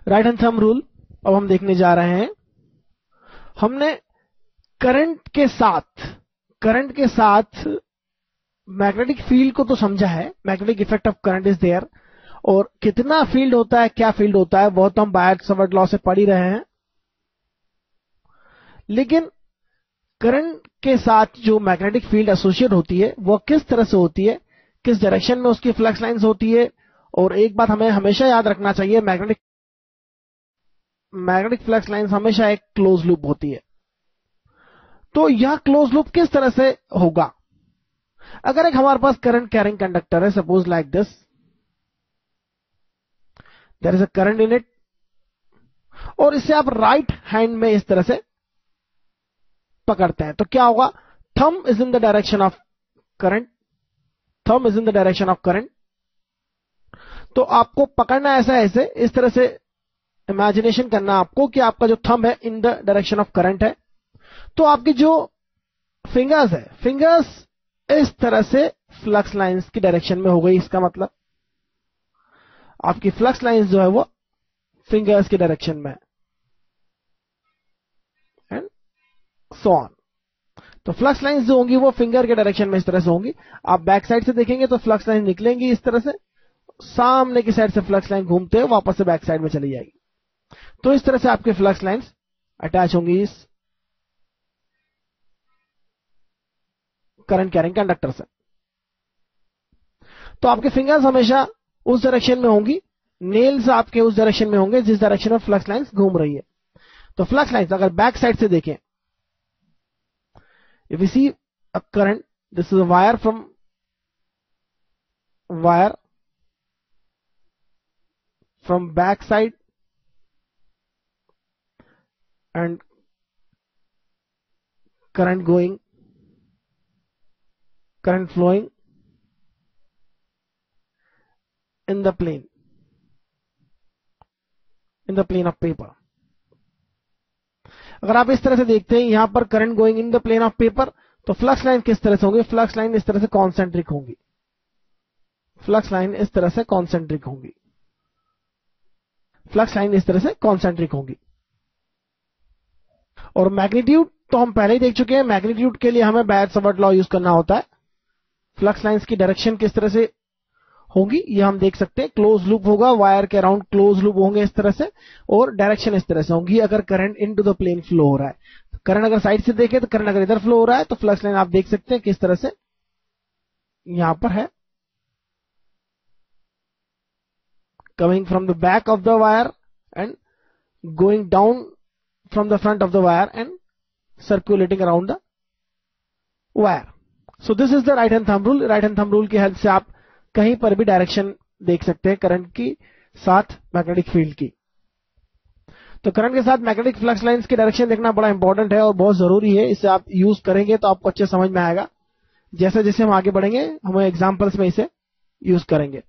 Right hand thumb rule अब हम देखने जा रहे हैं। हमने करंट के साथ मैग्नेटिक फील्ड को तो समझा है, magnetic effect of current is there, और कितना फील्ड होता है, क्या फील्ड होता है, वो तो हम बायट-सावर्त लॉ से पढ़ ही रहे हैं। लेकिन करंट के साथ जो मैग्नेटिक फील्ड एसोसिएट होती है वो किस तरह से होती है, किस डायरेक्शन में उसकी फ्लक्स लाइंस होती है। और एक बात हमें हमेशा याद रखना चाहिए, मैग्नेटिक फ्लक्स लाइंस हमेशा एक क्लोज लूप होती है। तो यह क्लोज लूप किस तरह से होगा? अगर एक हमारे पास करंट कैरिंग कंडक्टर है, suppose like this, there is a current in it, और इसे आप राइट हैंड में इस तरह से पकड़ते हैं, तो क्या होगा? Thumb is in the direction of current, thumb is in the direction of current. तो आपको पकड़ना ऐसा है, ऐसे इस तरह से इमेजिनेशन करना आपको कि आपका जो थंब है in the direction of current है। तो आपकी जो फिंगर्स है, फिंगर्स इस तरह से फ्लक्स लाइंस की डायरेक्शन में हो गई। इसका मतलब आपकी फ्लक्स लाइंस जो है वो फिंगर्स की डायरेक्शन में है, एंड सो ऑन। तो फ्लक्स लाइंस जो होंगी वो फिंगर के डायरेक्शन में इस तरह से होंगी। आप बैक साइड से देखेंगे तो फ्लक्स लाइन निकलेंगी इस तरह से, सामने की साइड से फ्लक्स लाइन घूमते हुए वापस से बैक साइड में चली जाएगी। तो इस तरह से आपके फ्लक्स लाइंस अटैच होंगी इस करंट कैरिंग कंडक्टर से। तो आपके फिंगर्स हमेशा उस डायरेक्शन में होंगी, नेल्स आपके उस डायरेक्शन में होंगे जिस डायरेक्शन में फ्लक्स लाइंस घूम रही है। तो फ्लक्स लाइंस अगर बैक साइड से देखें, if you see a current, this is a wire from back side and current flowing in the plane of paper। अगर आप इस तरह से देखते हैं यहां पर current going in the plane of paper, तो फ्लक्स लाइन किस तरह से होंगी? फ्लक्स लाइन इस तरह से कॉन्सेंट्रिक होंगी, फ्लक्स लाइन इस तरह से कॉन्सेंट्रिक होंगी, फ्लक्स लाइन इस तरह से कॉन्सेंट्रिक होंगी। और मैग्नीट्यूड तो हम पहले ही देख चुके हैं, मैग्नीट्यूड के लिए हमें बायट-सावर्त लॉ यूज करना होता है। फ्लक्स लाइंस की डायरेक्शन किस तरह से होंगी ये हम देख सकते हैं। क्लोज लूप होगा, वायर के अराउंड क्लोज लूप होंगे इस तरह से, और डायरेक्शन इस तरह से होंगी अगर current into the plane flow हो रहा है। करंट अगर साइड से देखें तो करंट अगर इधर फ्लो हो रहा है तो फ्लक्स लाइन आप देख सकते हैं किस तरह से यहां पर है, coming from the back of the wire and going down from the front of the wire and circulating around the wire. So this is the right hand thumb rule. Right hand thumb rule की help से आप कहीं पर भी direction देख सकते हैं current की साथ मैग्नेटिक फील्ड की। तो करंट के साथ मैग्नेटिक फ्लक्स लाइंस की डायरेक्शन देखना बड़ा इंपॉर्टेंट है और बहुत जरूरी है। इसे आप यूज करेंगे तो आपको अच्छे समझ में आएगा। जैसे जैसे हम आगे बढ़ेंगे हम एग्जांपल्स में इसे यूज करेंगे।